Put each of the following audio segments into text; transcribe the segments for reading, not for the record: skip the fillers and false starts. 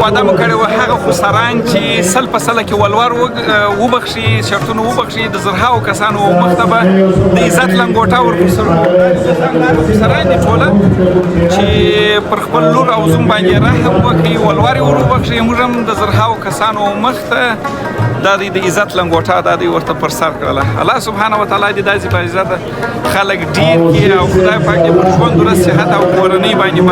واده مو کړی و هغه خسران چې سل په سله کې ولور وبخښي شرطونه وبخښي د زرهاو کسانو مخ ته به د عزت لنګوټه خسران دي ټوله چې پر خپل لور او زوم باندې رحم وکړي ولور یې ور وبخښي موږ هم د زرهاو کسانو مخ ته دا د عزت لنګوټه دا دی ورته پر سر کړله. الله سبحانه وتعالی دې داسې په عزت خلک ډېر کړي او خدای پاک دې پر ژوند درست صحت او کورنۍ باندې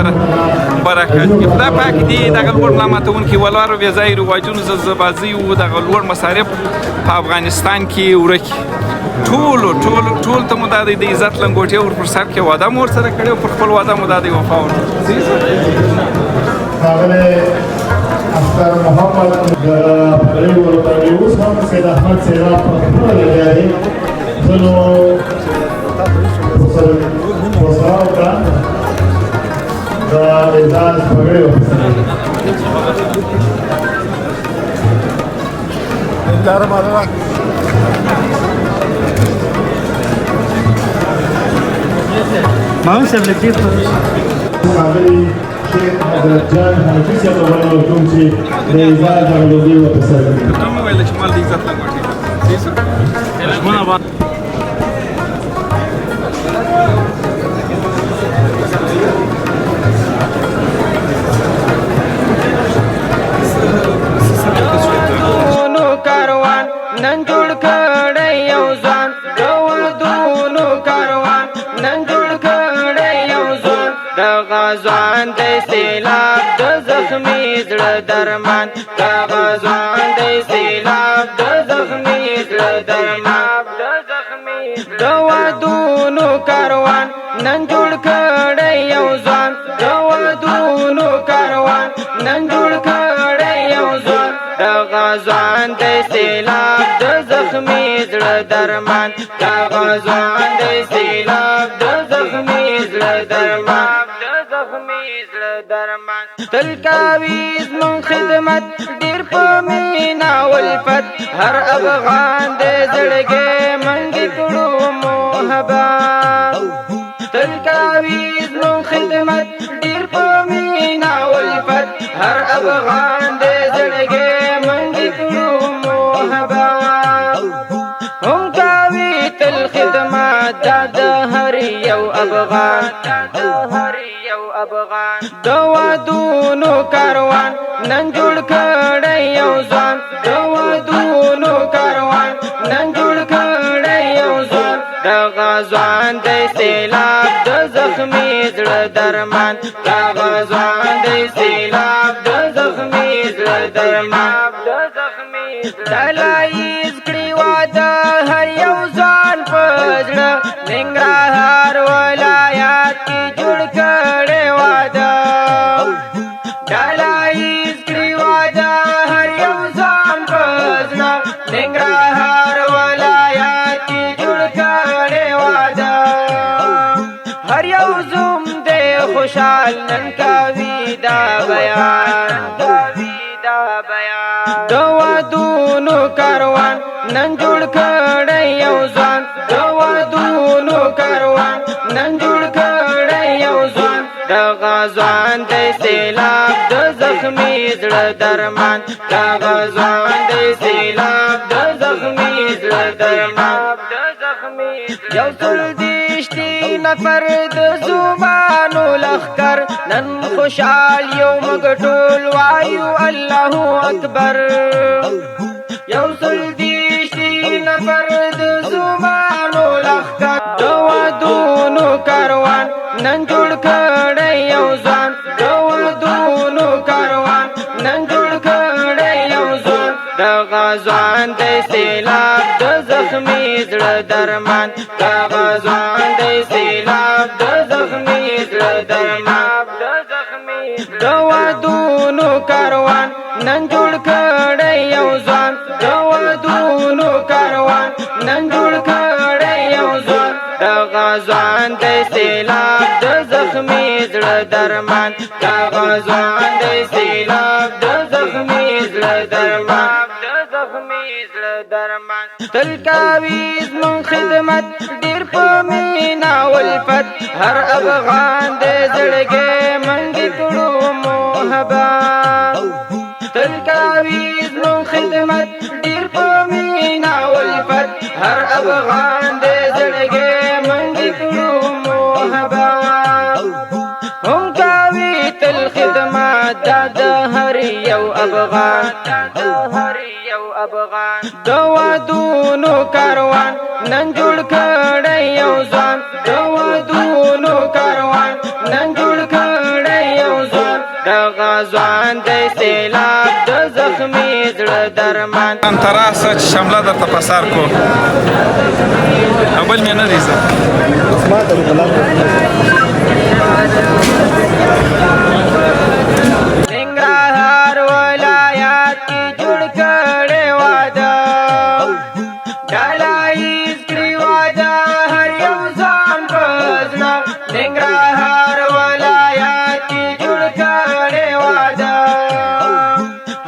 برکت کړي. خدای پاک دې دغه لوړ ماتونکي ولارو بې ځایه رواجونو زلزله‌بازي او دغه لوړ مصارف په افغانستان کې ورکړي. ټول ته مو دا د عزت لنګوټې ور پر سر کې واده مو ورسره کړی او پر خپل واده مو دا د وفا ورکړي. اختر محمد پرې ورته اوس هم سید احمد سیراب په خبره لګیا دی ځنو وسره وکړه د اعزاز پګړې ورسره دلاره مالا ماو صاحب لکه شیخ حضرت جان حنفي صاحب ویلي کوم چې د اعزاز دغه لوبې ورته سره کوي. کوم ویل چې مال د عزت لنګوټې کاروان نن جوړ کړی یو ځوان د وردونو کاروان نن جوړ کړی یو ځوان دغه ځوان د سیلاب د زخمي زړه درمان دغه ځوان د سیلاب د زخمي زړه درمان د وردونو کاروان نن جوړ کړی یو ځوان د وردونو کاروان نن جوړ کړی یو ځوان دغه ځوان د سیلاب د زخمي زړه درمان دغه ځوان د سیلاب د زخمي زړه درمان تل کوي زموږ خدمت ډېر په مینه والفت هر افغان د زړګي منګي کړو محبت تل کوي زموږ خدمت ډېر په مینه والفت هر افغان د زړګي منګي کړو محبت هم کوي تل خدمت د هر یو افغان د وادونو کاروان نن جوړ کړی یو ځوان د وادونو کاروان نن جوړ کړی یو ځوان دغه ځوان د سیلاب د زخمي زړه درمان دغه ځوان د سیلاب د زخمي زړه درمان دلایز کړي واده هر یو ځوان په زړه ننګرهار ولایت کې جوړ کړی واده دلایز کړي واده هر یو ځوان په زړه ننګرهار ولایت کې جوړ کړی واده هر یو زوم دی خوشحال نن کوي دا بیان د وادونو کاروان نن جوړ کړی یو ځوان د وادونو کاروان نن جوړ کړی یو ځوان دغه ځوان د سیلاب د زخمي زړه درمان دغه ځوان د سیلاب د زخمي زړه درمان یو څل دیشتي نفر د زوبانو لخکر نن خوشحال یو مګ ټول وایو الله اکبر یو څل دیشتي نفر د زوبانو لخکر د وادونو کاروان نن جوړ کړی یو ځوان د وادونو کاروان نن جوړ کړی یو ځوان دغه ځوان د سیلاب د زخمي زړه درمان دغه ځوان د سیلاب د زخمي زړه درمان د وادونو کاروان نن جوړ کړی یو ځوان د وادونو کاروان نن جوړ کړی یو ځوان دغه ځوان د سیلاب د زخمي زړه درمان دغه ځوان د سیلاب د زخمي زړه درمان تل کوي زموږ خدمت ډېر په مینه والفت هر افغان د زړګي منګي کړو محبت تل کوي زموږ خدمت ډېر په مینه والفت هر افغان د زړګي منګي کړو محبت هم کوي تل خدمت د هر یو افغان د وادونو کاروان نن جوړ کړی یو ځوان د وادونو کاروان نن جوړ کړی یو ځوان دغه ځوان د سیلاب د زخمي زړه درمان تراسه چې شمله درته په سر کو بل مې نه دی زه ننګرهار ولایت کې جوړ کړی واده ډالایز کړي واده هر یو ځان په زړه ننګرهار ولایت کې جوړ کړی واده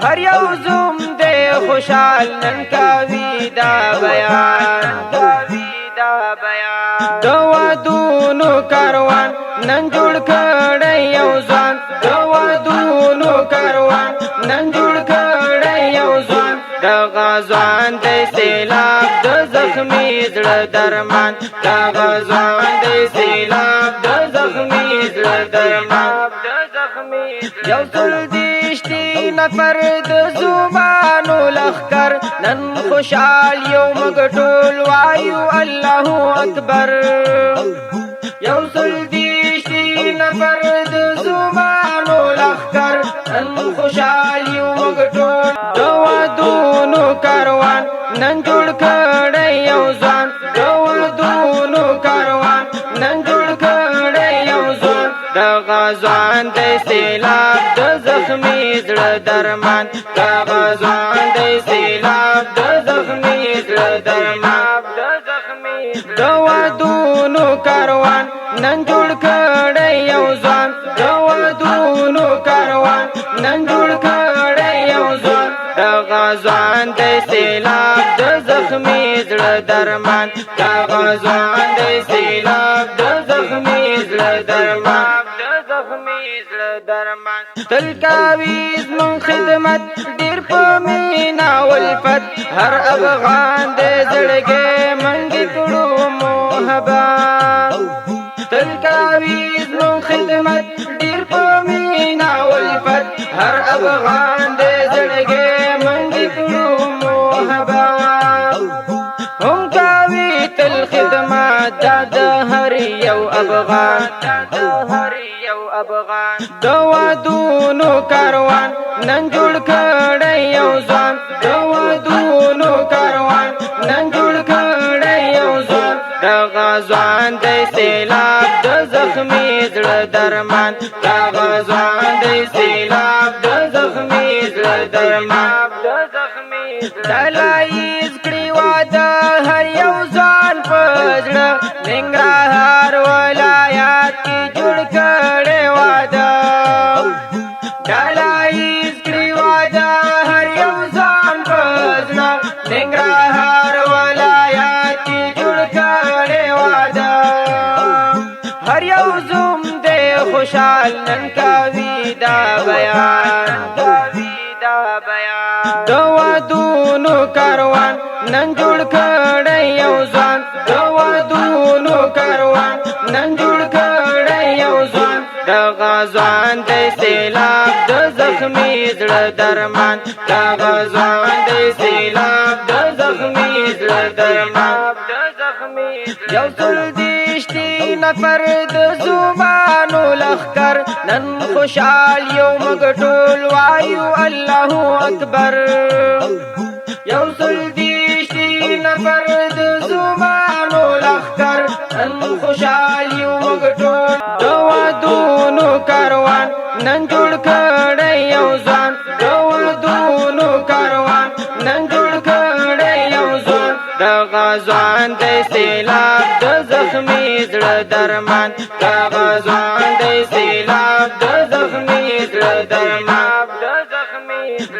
هر یو زوم دی خوشحال نن کوي دا بیان د وادونو کاروان نن جوړ کړی یو ځوان د وادونو کاروان نن جوړ کړی یو ځوان دغه ځوان د سیلاب د زخمي زړه درمان دغه ځوان د سیلاب د زخمي زړه درمان یو څل دیشتي نفر د زبانو لخکر نن خوشحال یو مګ ټول وایو الله اکبر یو څل دیشتي نفر د زبانو لخکر نن خوشحال یو مګ ټول د وادونو کاروان نن جوړ کړی یو ځوان د وادونو کاروان نن جوړ کړی یو ځوان دغه ځوان د سیلاب د زخمي زړه درمان دغه ځوان د سیلاب د زخمي زړه درمان د وادونو کاروان نن جوړ کړی یو ځوان د وادونو کاروان نن جوړ کړی یو ځوان دغه ځوان د سیلاب د زخمي زړه درمان دغه ځوان د سیلاب د زخمي زړه درمان تل کوي زموږ خدمت ډېر په مینه والفت هر افغان د زړګي منګي کړو محبت تل کوي زموږ خدمت ډېر په مینه والفت هر افغان د زړګي منګي کړو محبت هم کوي تل خدمت د هر یو افغان د وادونو کاروان نن جوړ کړی یو ځوان د وادونو کاروان نن جوړ کړی یو ځوان دغه ځوان د سیلاب د زخمي زړه درمان دغه ځوان د سیلاب د زخمي زړه درمان ډالایز کړي واده هر یو ځوان په زړه ننګرهار ولایت کې جوړ کړی واده ډالایز کړي واده هر یو ځوان په زړه ننګرهار ولایت کې جوړ کړی واده هر یو زوم دی خوشحال نن کوي دا بیان د وادونو کاروان نن جوړ کړی یو ځوان د وادونو کاروان نن جوړ کړی یو ځوان دغه ځوان د سیلاب د زخمي زړه درمان دغه ځوان د سیلاب د زخمي زړه درمان یو څل دیشتي نفر د زبانو لخکر نن خوشحال یو مګ ټول وایو الله اکبر یو څل دیشتي نفر د زبانو لخکر نن خوشحال یو مګ ټول د وادونو کاروان نن جوړ کړی یو ځوان د وادونو کاروان نن جوړ کړی یو ځوان دغه ځوان د سیلاب د زخمي زړه درمان دغه ځوان د سیلاب د زخمي زړه درمان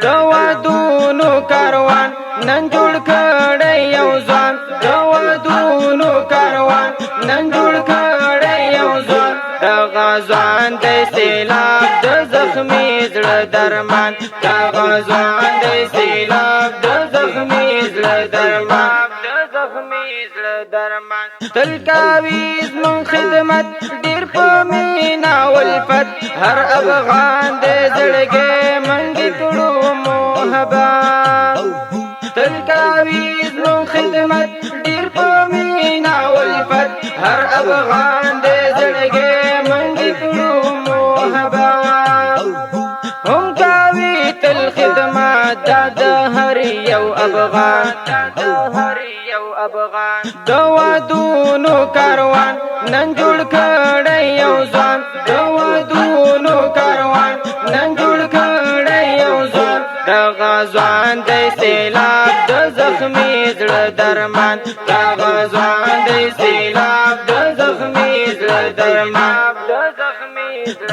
د وادونو کاروان نن جوړ کړی یو ځوان د وادونو کاروان نن جوړ کړی یو ځوان دغه غزوان د سیلاب د زخمی زړه درمان دغه ځوان د سیلاب د زخمی زړه درمان تل کوي زموږ خدمت ډېر په مینا والفت هر افغان د زړګي منګي کړو محبت تل کوي زموږ خدمت ډېر په مینا والفت هر افغان د زړګي منګي کړو محبت هم کوي تل خدمت د هر یو افغان د وادونو کاروان نن جوړ کړی یو ځوان د وادونو کاروان نن جوړ کړی یو ځوان دغه ځوان د سیلاب د زخمی زړه درمان دغه ځوان د سیلاب د زخمی زړه درمان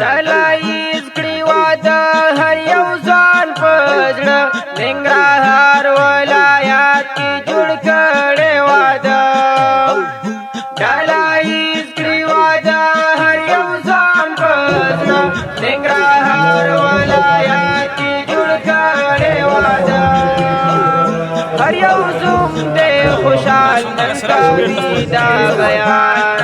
دلایز کړي واده هر یو ځوان په زړه ننګرهار ولایت کې جوړ کړی واده دلایز کړي واده هر یو ځوان په زړه ننګرهار ولایت کې جوړ کړی واده هر یو زوم دې خوشحال نن کوي دا بیان